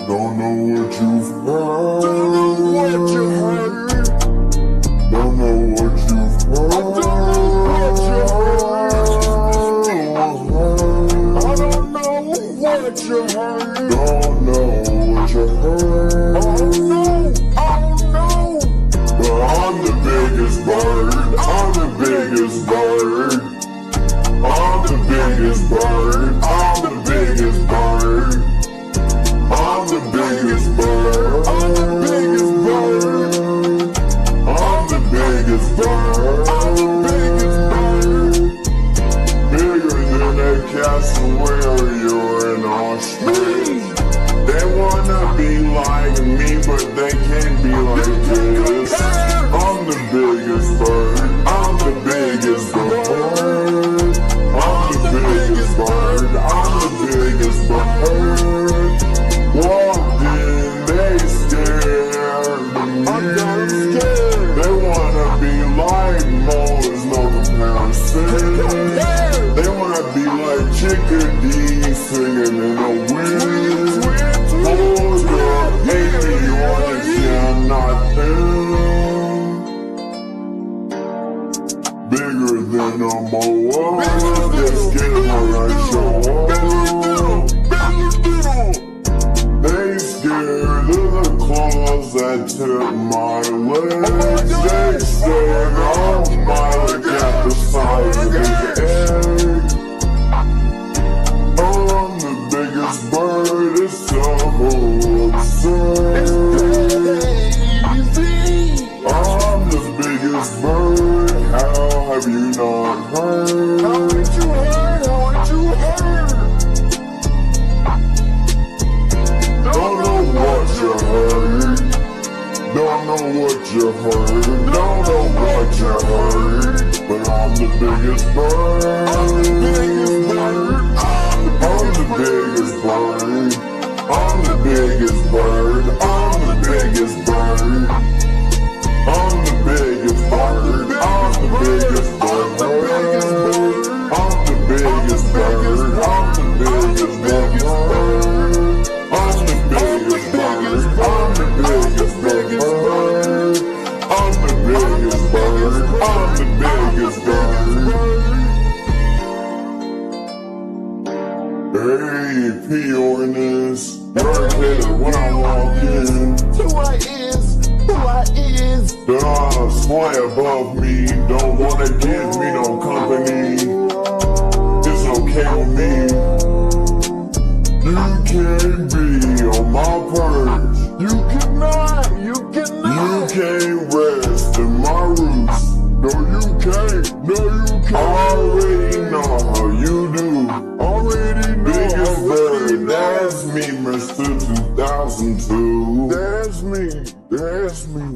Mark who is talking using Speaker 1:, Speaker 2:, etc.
Speaker 1: Don't know what you've heard. Don't know what you've heard. I don't know what you heard. Don't know what you heard. Oh no. But I'm the biggest bird. I'm the biggest bird. I'm the biggest bird. I'm the biggest bird. I'm the biggest bird. I'm the biggest bird. I'm the biggest bird. I'm the biggest bird. Bigger than that castle where you're in Australia. They wanna be like me, but they can't be like this. I'm the biggest bird. I'm the biggest bird. I'm the biggest bird. I'm the biggest bird. Walked in, they scared me. They wanna be like Mo, there's no comparison. They wanna be like Chickadee singing in the wind. Hold up, baby, you wanna see I'm not them. Bigger than a Moa, just get my right show. They scared of the claws that took my legs. They said I'm smiling at the size of his egg. I'm the biggest bird, it's so absurd. I'm the biggest bird, how have you not heard? How did you heard? How did you heard? Don't know what you heard. Don't know what you heard. Don't know what you heard. But I'm the biggest bird. I'm the biggest bird. I'm the biggest bird. I'm the biggest bird. I'm the biggest bird. I'm the biggest bird. I'm the biggest bird. I'm the biggest bird. I'm the biggest bird. I'm the biggest bird. I'm the biggest bird. I'm the biggest bird. I'm the biggest bird. Hey, P.O.N.S. Mercatörer when I walk in. Who I is. The odds fly above me. Don't wanna give me no company. It's okay with me. You can't be on my perch. You cannot. You can't rest in my roots. No, you can't. I already know how you do. Biggest bird, that's me, Mr. 2002. That's me.